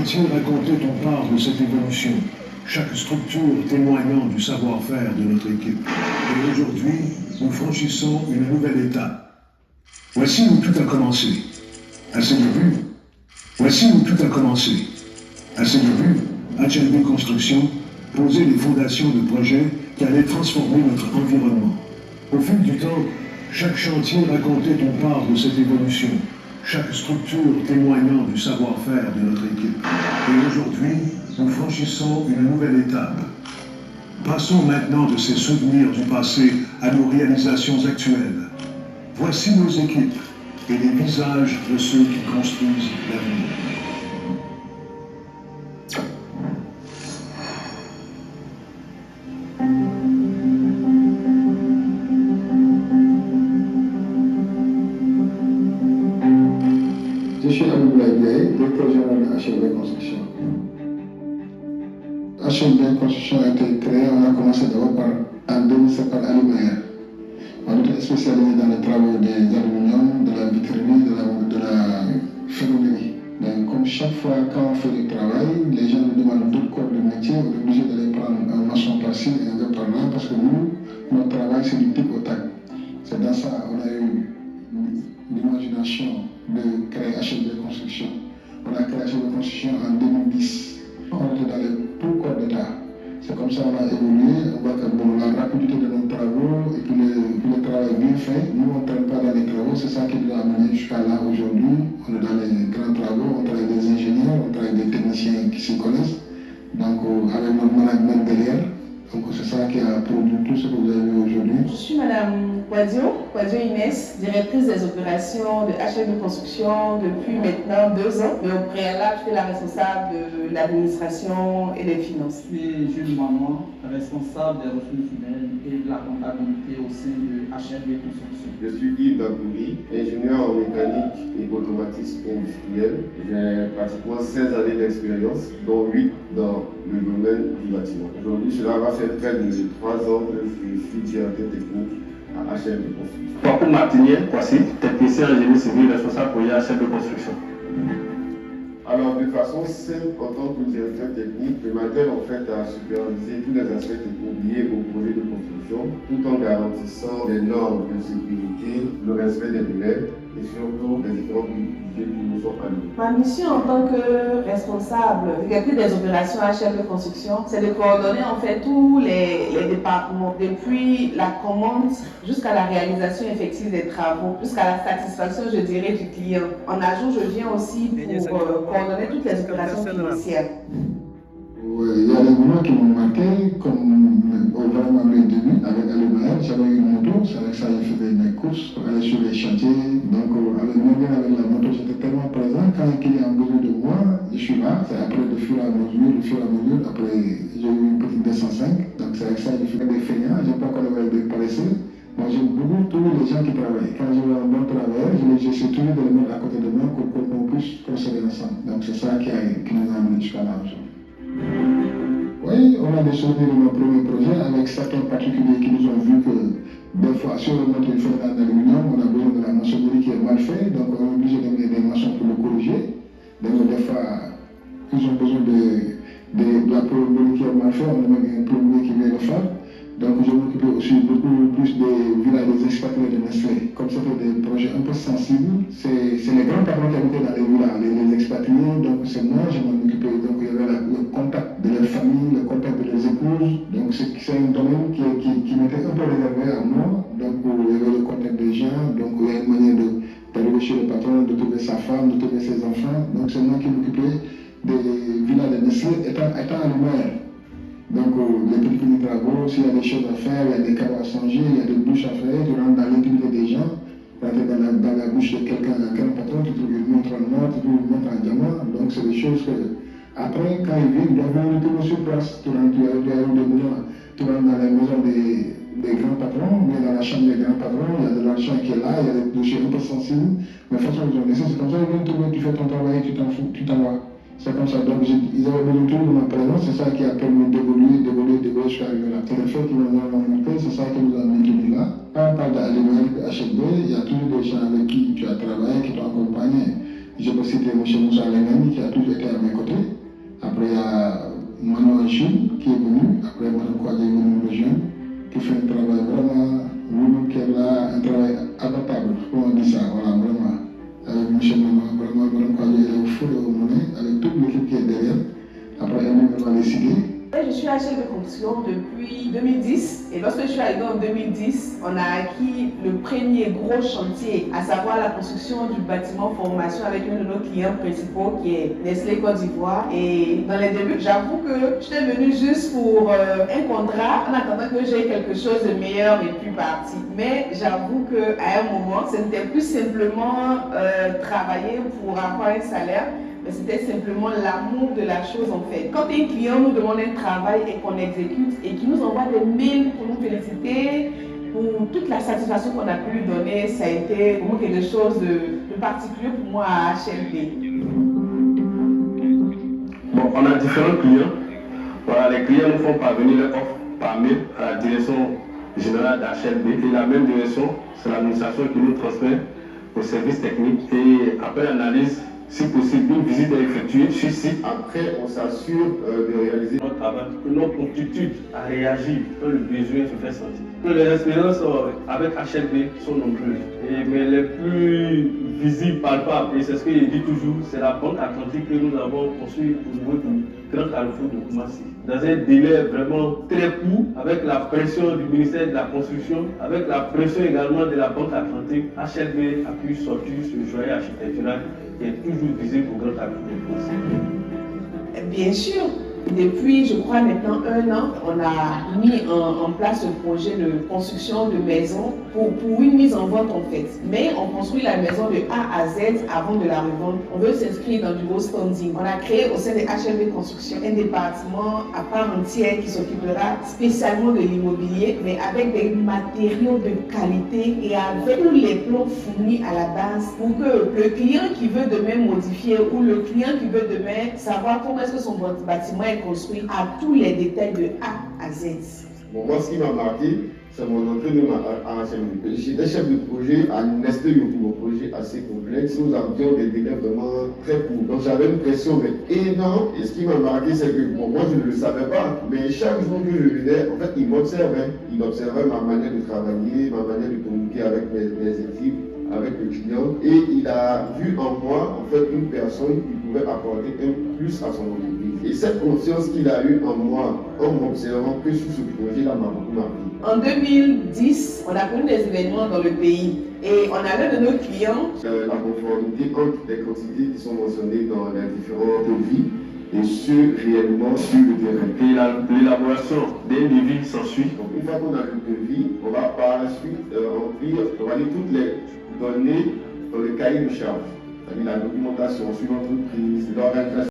chantier racontait une part de cette évolution, chaque structure témoignant du savoir-faire de notre équipe. Et aujourd'hui, nous franchissons une nouvelle étape. Voici où tout a commencé. À ses débuts, voici où tout a commencé. À ses débuts, HLB Construction posait les fondations de projets qui allaient transformer notre environnement. Au fil du temps, chaque chantier racontait une part de cette évolution, chaque structure témoignant du savoir-faire de notre équipe. Et aujourd'hui, nous franchissons une nouvelle étape. Passons maintenant de ces souvenirs du passé à nos réalisations actuelles. Voici nos équipes et les visages de ceux qui construisent l'avenir. Je suis Abdoulaye Diaye, directeur général de HLB Construction. HLB Construction a été créé, on a commencé d'abord en 2007 par Ali Maher. On était spécialisé dans les travaux des aluminiums, de la vitrerie, de la ferronnerie. Donc, comme chaque fois quand on fait du travail, les gens nous demandent d'autres corps de métier, on est obligé d'aller prendre un maçon par-ci et un gars par-là, parce que nous, notre travail c'est du type au tac. C'est dans ça qu'on a eu l'imagination de créer HLB Construction. On a créé HLB Construction en 2010. On était dans les tout corps d'État. C'est comme ça qu'on a évolué. On voit que la rapidité de nos travaux et puis le travail bien fait, nous on ne traîne pas dans les travaux, c'est ça qui nous a amené jusqu'à là aujourd'hui. On est dans les grands travaux, on travaille des ingénieurs, on travaille des techniciens qui s'y connaissent. Donc avec notre management derrière. Donc c'est ça qui a produit tout ce que vous avez vu aujourd'hui. Je suis Madame Kouadio Inès, directrice des opérations de HLB Construction depuis maintenant 2 ans. Mais au préalable, j'étais la responsable de l'administration et des finances. Je suis Jules Maman, responsable des ressources humaines et de la comptabilité au sein de HLB Construction. Je suis Yves Dagouri, ingénieur en mécanique et automatisme industriel. J'ai pratiquement 16 années d'expérience, dont 8 dans le domaine du bâtiment. Aujourd'hui, cela va faire près de 3 ans que je suis directeur technique à HLB Construction. Paco Martinier, voici, technicien en génie civil responsable pour HLB Construction. Alors, de façon simple, en tant que directeur technique, je m'attelle en fait à superviser tous les aspects techniques liés au projet de construction, tout en garantissant les normes de sécurité, le respect des délais et surtout les différents budgets qui nous sont alloués. Ma mission en tant que responsable directrice des opérations HLB Construction, c'est de coordonner en fait tous les départements, depuis la commande jusqu'à la réalisation effective des travaux, jusqu'à la satisfaction, je dirais, du client. En ajout, je viens aussi pour coordonner toutes les opérations financières. Oui, il y a des moments qui m'ont marqué, comme vraiment le début avec Ali Maher, j'avais une moto, c'est avec ça que je faisais mes courses pour aller sur les chantiers. Donc avec la moto, j'étais tellement présent. Quand un client a besoin de moi, je suis là. C'est après de fur et à mesure, après j'ai eu une petite 205. Donc c'est avec ça que je faisais des feignants, je n'ai pas encore des paresseux. Moi j'aime beaucoup tous les gens qui travaillent. Quand je vois un bon travailleur, j'essaie toujours de les mettre à côté de moi pour qu'on puisse procéder ensemble. Donc c'est ça qui nous a amené jusqu'à là aujourd'hui. Oui, on a des souvenirs de nos premiers projets avec certains particuliers qui nous ont vu que des fois, sur notre fondation d'aluminium, on a besoin de la maçonnerie qui est mal faite, donc on est obligé d'amener des maçons pour le corriger. Donc des fois, ils ont besoin de la plomberie qui est mal faite, on a un plombier qui vient le faire. Donc je m'occupais aussi beaucoup plus des villages des expatriés de Nestlé. Comme c'était des projets un peu sensibles, c'est les grands parents qui habitaient dans les villages, les expatriés, donc c'est moi, je m'en occupais. Donc il y avait le contact de leur famille, le contact de leurs épouses. Donc c'est un domaine qui m'était un peu réservé à moi. Donc il y avait le contact des gens, donc il y a une manière d'arriver chez le patron, de trouver sa femme, de trouver ses enfants. Donc c'est moi qui m'occupais des villages de Nestlé étant à l'humain. Donc les petits travaux, s'il y a des choses à faire, il y a des caves à changer, il y a des bouches à faire, tu rentres dans l'intimité des gens, tu rentres dans la bouche de quelqu'un, quel patron, tu trouves une montre en or, tu trouves une montre en diamant. Donc c'est des choses que, après, quand ils viennent, ils doivent venir toujours sur place. Tu rentres dans les maisons des grands patrons, mais dans la chambre des grands patrons, il y a de l'argent qui est là, il y a des dossiers un peu sensibles. Mais de toute façon, ils ont laissé, c'est comme ça, ils viennent trouver, tu fais ton travail, tu t'en fous, tu t'en vas. C'est comme ça, donc ils avaient besoin de ma présence, c'est ça qui a permis d'évoluer, jusqu'à arriver là. C'est le fait qu'ils nous ont rencontrés, c'est ça qui nous a maintenus là. Quand on parle d'ALMR, HLB, il y a toujours des gens avec qui tu as travaillé, qui t'ont accompagné. Je peux citer M. Moussa Lenani qui a toujours été à mes côtés. Chine qui est venu, après Mme Kouadé est venue nous rejoindre, qui fait un travail vraiment, qui a un travail adaptable, comme on dit ça, voilà, vraiment. Avec M. Maman, vraiment, Mme Kouadé est au fond et au monnaie, avec toute l'équipe qui est derrière. Après, elle va décider. Je suis à HLB Construction depuis 2010 et lorsque je suis arrivée en 2010, on a acquis le premier gros chantier, à savoir la construction du bâtiment formation avec un de nos clients principaux qui est Nestlé Côte d'Ivoire. Et dans les débuts, j'avoue que j'étais venue juste pour un contrat en attendant que j'ai quelque chose de meilleur et puis parti. Mais j'avoue qu'à un moment, ce n'était plus simplement travailler pour avoir un salaire. Mais c'était simplement l'amour de la chose en fait. Quand un client nous demande un travail et qu'on exécute et qu'il nous envoie des mails pour nous féliciter, pour toute la satisfaction qu'on a pu lui donner, ça a été vraiment quelque chose de particulier pour moi à HLB. Bon, on a différents clients. Voilà, les clients nous font parvenir leur offre par mail à la direction générale d'HLB et la même direction, c'est l'administration qui nous transmet au service technique et après l'analyse, si possible, une visite est effectuée sur site. Après, on s'assure de réaliser Notre travail, que notre promptitude à réagir quand le besoin se fait sentir. Les expériences avec HLB sont nombreuses, mais les plus visibles, palpables, et c'est ce que je dis toujours, c'est la Banque Atlantique que nous avons construite au niveau du Grand Carrefour de Koumassi. Dans un délai vraiment très court, avec la pression du ministère de la Construction, avec la pression également de la Banque Atlantique, HLB a pu sortir ce joyau architectural qui est toujours visible au Grand Carrefour de Koumassi. Bien sûr. Depuis, je crois maintenant 1 an, on a mis en place ce projet de construction de maisons pour une mise en vente en fait. Mais on construit la maison de A à Z avant de la revendre. On veut s'inscrire dans du beau standing. On a créé au sein de HLB Construction un département à part entière qui s'occupera spécialement de l'immobilier, mais avec des matériaux de qualité et avec tous les plans fournis à la base pour que le client qui veut demain modifier ou le client qui veut demain savoir comment est-ce que son bâtiment est construit à tous les détails de A à Z. Bon, moi, ce qui m'a marqué, c'est mon entrée à HLB. J'étais chef de projet à Nestlé Yokubo, un projet assez complexe. Nous avions des délais vraiment très courts. Donc j'avais une pression énorme. Et ce qui m'a marqué, c'est que bon, moi, je ne le savais pas. Mais chaque jour que je venais, en fait, il m'observait. Il observait ma manière de travailler, ma manière de communiquer avec mes équipes, avec le client. Et il a vu en moi, en fait, une personne qui pouvait apporter un plus à son entreprise. Et cette confiance qu'il a eue en moi, en m'observant que sur ce projet-là, m'a beaucoup marqué. En 2010, on a connu des événements dans le pays et on a l'un de nos clients. La conformité entre les quantités qui sont mentionnées dans les différents devis et ceux réellement sur le terrain. Et l'élaboration d'un devis s'ensuit. Donc une fois qu'on a le devis, on va par la suite remplir, on va lire toutes les données dans le cahier de charge. C'est-à-dire la documentation sur l'entreprise, l'organisation.